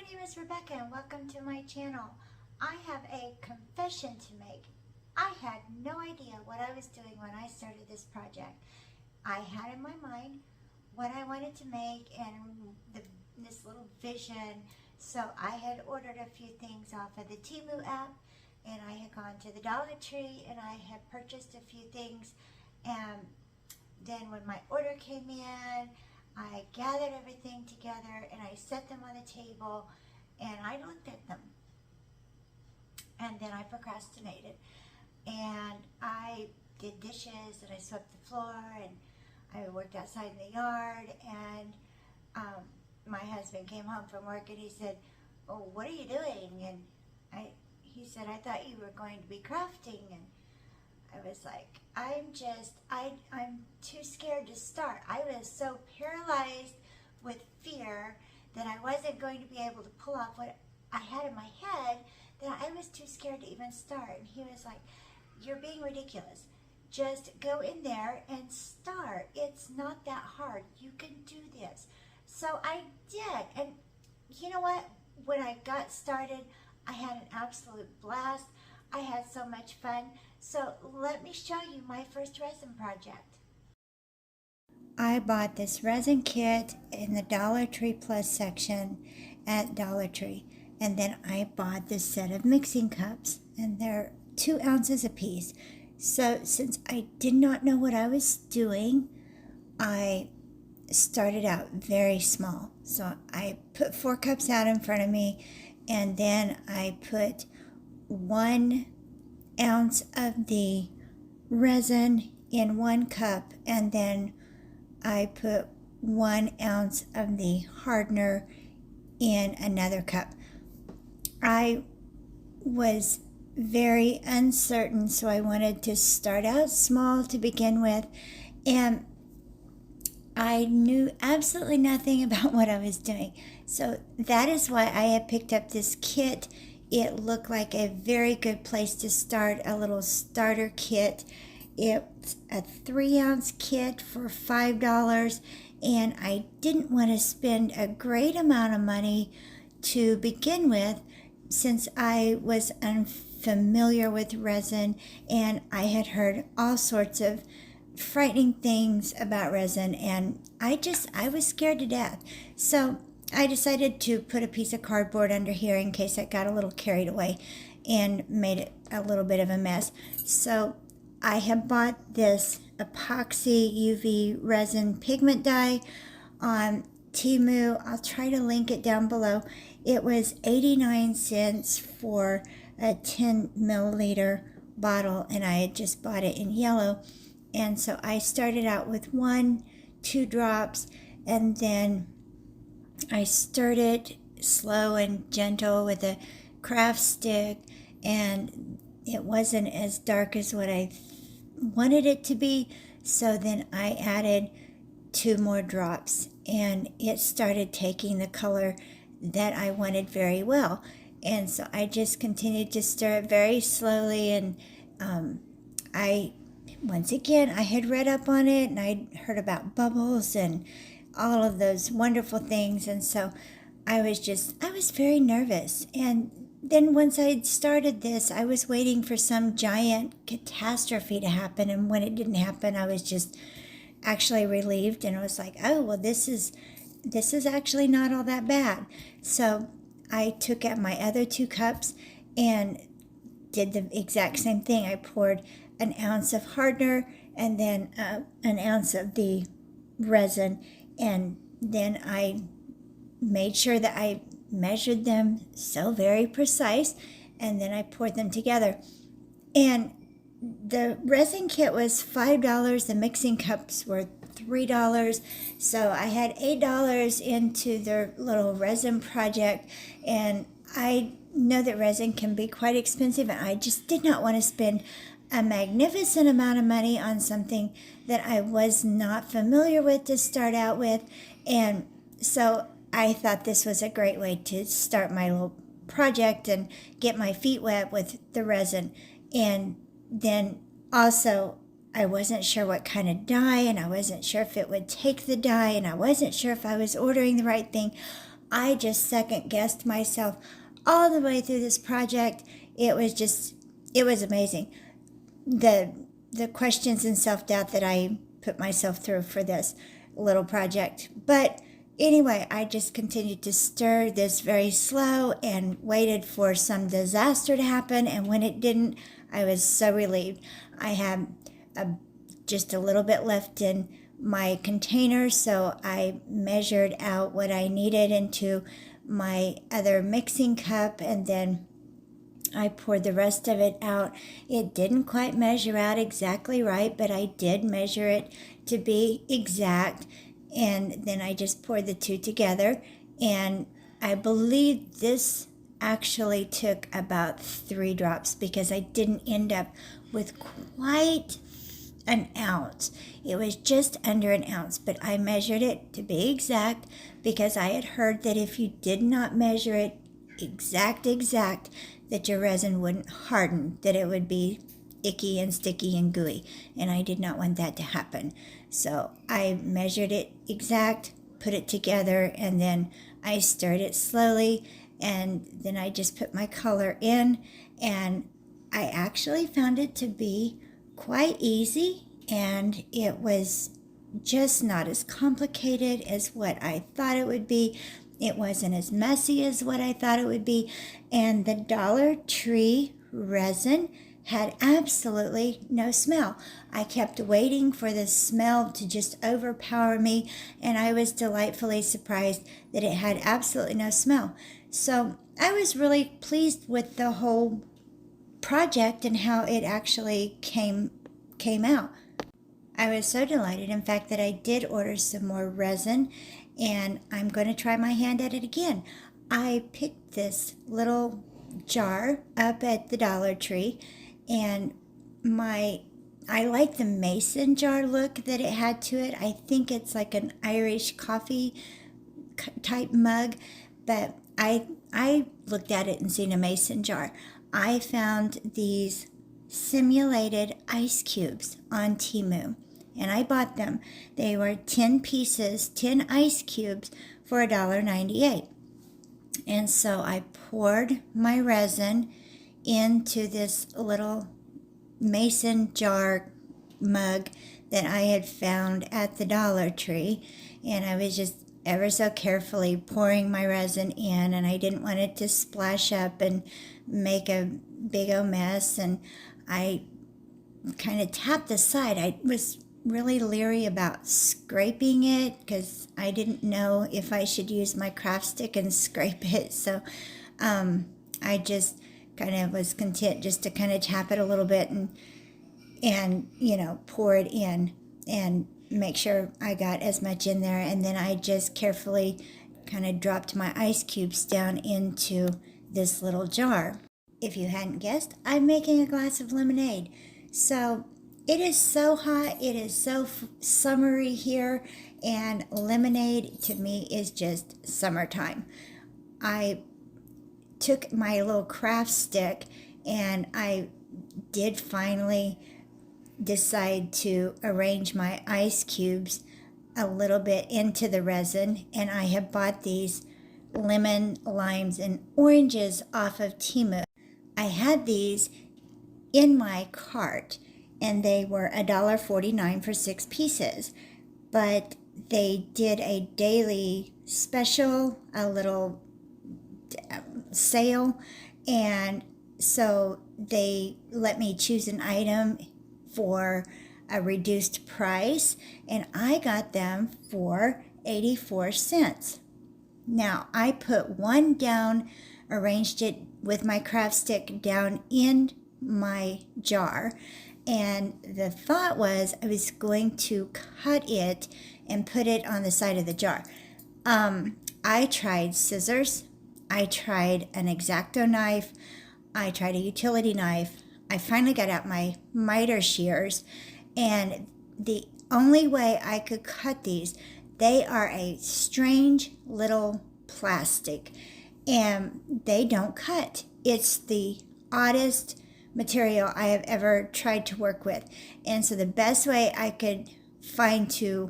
name is Rebecca and welcome to my channel. I have a confession to make. I had no idea what I was doing when I started this project. I had in my mind what I wanted to make and this little vision. So I had ordered a few things off of the Temu app, and I had gone to the Dollar Tree and I had purchased a few things. And then when my order came in, I gathered everything together and I set them on the table and I looked at them. And then I procrastinated. And I did dishes and I swept the floor and I worked outside in the yard. And my husband came home from work and he said, "Oh, what are you doing?" And he said, "I thought you were going to be crafting." And I was like, I'm too scared to start. I was so paralyzed with fear that I wasn't going to be able to pull off what I had in my head, that I was too scared to even start. And he was like, "You're being ridiculous. Just go in there and start. It's not that hard. You can do this." So I did. And you know what? When I got started, I had an absolute blast. I had so much fun. So let me show you my first resin project. I bought this resin kit in the Dollar Tree Plus section at Dollar Tree. And then I bought this set of mixing cups, and they're 2 ounces apiece. So since I did not know what I was doing, I started out very small. So I put 4 cups out in front of me, and then I put 1 ounce of the resin in 1 cup, and then I put 1 ounce of the hardener in another cup. I was very uncertain, so I wanted to start out small to begin with, and I knew absolutely nothing about what I was doing. So that is why I had picked up this kit. It looked like a very good place to start, a little starter kit. It's a 3-ounce kit for $5, and I didn't want to spend a great amount of money to begin with, since I was unfamiliar with resin and I had heard all sorts of frightening things about resin, and I was scared to death. So I decided to put a piece of cardboard under here in case I got a little carried away and made it a little bit of a mess. So I have bought this epoxy UV resin pigment dye on Temu. I'll try to link it down below. It was 89 cents for a 10 milliliter bottle, and I had just bought it in yellow. And so I started out with 1-2 drops, and then I stirred it slow and gentle with a craft stick, and it wasn't as dark as what I wanted it to be. So then I added 2 more drops, and it started taking the color that I wanted very well. And so I just continued to stir it very slowly, and once again, I had read up on it and I'd heard about bubbles and all of those wonderful things. And so I was very nervous. And then once I'd started this, I was waiting for some giant catastrophe to happen. And when it didn't happen, I was just actually relieved. And I was like, oh, well, this is actually not all that bad. So I took out my other 2 cups and did the exact same thing. I poured 1 ounce of hardener and then 1 ounce of the resin, and then I made sure that I measured them so very precise, and then I poured them together. And the resin kit was $5. The mixing cups were $3. So I had $8 into their little resin project, and I know that resin can be quite expensive, and I just did not want to spend a magnificent amount of money on something that I was not familiar with to start out with. And so I thought this was a great way to start my little project and get my feet wet with the resin. And then also, I wasn't sure what kind of dye, and I wasn't sure if it would take the dye, and I wasn't sure if I was ordering the right thing. I just second guessed myself all the way through this project. It was amazing. The questions and self-doubt that I put myself through for this little project. But anyway, I just continued to stir this very slow and waited for some disaster to happen. And when it didn't, I was so relieved. I had just a little bit left in my container, so I measured out what I needed into my other mixing cup, and then I poured the rest of it out. It didn't quite measure out exactly right, but I did measure it to be exact, and then I just poured the two together, and I believe this actually took about 3 drops because I didn't end up with quite an ounce. It was just under an ounce, but I measured it to be exact because I had heard that if you did not measure it exact, that your resin wouldn't harden, that it would be icky and sticky and gooey, and I did not want that to happen. So I measured it exact, put it together, and then I stirred it slowly, and then I just put my color in, and I actually found it to be quite easy, and it was just not as complicated as what I thought it would be. It wasn't as messy as what I thought it would be, and the Dollar Tree resin had absolutely no smell. I kept waiting for the smell to just overpower me, and I was delightfully surprised that it had absolutely no smell. So I was really pleased with the whole project and how it actually came out. I was so delighted, in fact, that I did order some more resin, and I'm going to try my hand at it again. I picked this little jar up at the Dollar Tree, and I like the mason jar look that it had to it. I think it's like an Irish coffee type mug, but I looked at it and seen a mason jar. I found these simulated ice cubes on Temu, and I bought them. They were 10 pieces, 10 ice cubes for $1.98. And so I poured my resin into this little mason jar mug that I had found at the Dollar Tree, and I was just ever so carefully pouring my resin in, and I didn't want it to splash up and make a big old mess, and I kind of tapped the side. I was really leery about scraping it because I didn't know if I should use my craft stick and scrape it, so I just kind of was content just to kind of tap it a little bit and pour it in and make sure I got as much in there, and then I just carefully kind of dropped my ice cubes down into this little jar. If you hadn't guessed, I'm making a glass of lemonade. So it is so hot, it is so summery here, and lemonade to me is just summertime. I took my little craft stick, and I did finally decide to arrange my ice cubes a little bit into the resin, and I have bought these lemon, limes, and oranges off of Temu. I had these in my cart, and they were $1.49 for 6 pieces, but they did a daily special, a little sale, and so they let me choose an item for a reduced price, and I got them for 84 cents. Now, I put one down, arranged it with my craft stick down in my jar, and the thought was I was going to cut it and put it on the side of the jar. I tried scissors, I tried an X-Acto knife, I tried a utility knife. I finally got out my miter shears, and the only way I could cut these, they are a strange little plastic, and they don't cut. It's the oddest material I have ever tried to work with, and so the best way I could find to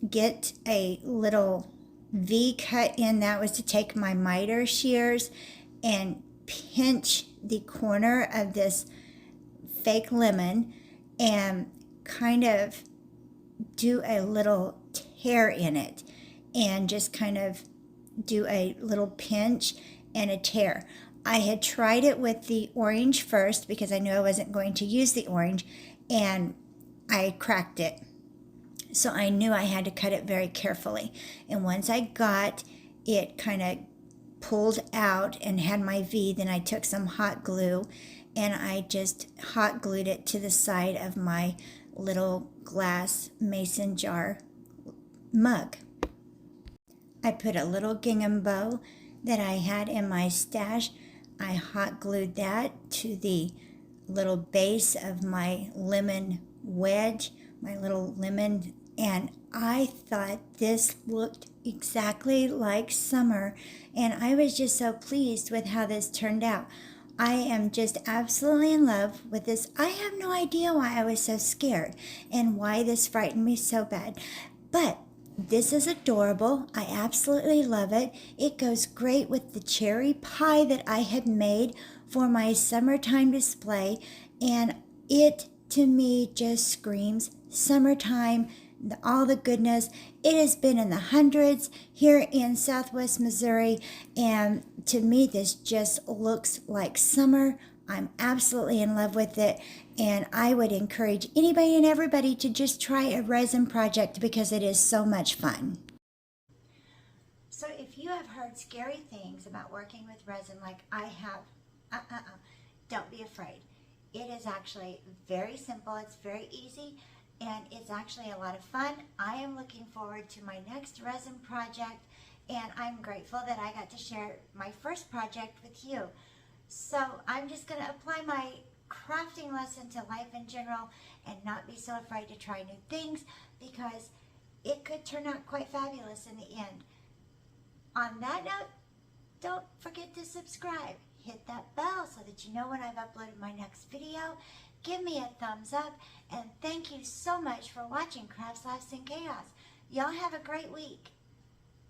get a little V cut in. That was to take my miter shears and pinch the corner of this fake lemon and kind of do a little tear in it and just kind of do a little pinch and a tear. I had tried it with the orange first because I knew I wasn't going to use the orange, and I cracked it. So I knew I had to cut it very carefully. And once I got it kind of pulled out and had my V, then I took some hot glue and I just hot glued it to the side of my little glass mason jar mug. I put a little gingham bow that I had in my stash. I hot glued that to the little base of my lemon wedge, my little lemon, and I thought this looked exactly like summer, and I was just so pleased with how this turned out. I am just absolutely in love with this. I have no idea why I was so scared and why this frightened me so bad, but this is adorable. I absolutely love it. It goes great with the cherry pie that I had made for my summertime display, and it to me just screams summertime, all the goodness. It has been in the hundreds here in Southwest Missouri, and to me this just looks like summer. I'm absolutely in love with it, and I would encourage anybody and everybody to just try a resin project because it is so much fun. So if you have heard scary things about working with resin like I have, don't be afraid. It is actually very simple, it's very easy, and it's actually a lot of fun. I am looking forward to my next resin project, and I'm grateful that I got to share my first project with you. So I'm just going to apply my crafting lesson to life in general and not be so afraid to try new things, because it could turn out quite fabulous in the end. On that note, don't forget to subscribe. Hit that bell so that you know when I've uploaded my next video. Give me a thumbs up, and thank you so much for watching Crafts, Laughs, and Chaos. Y'all have a great week.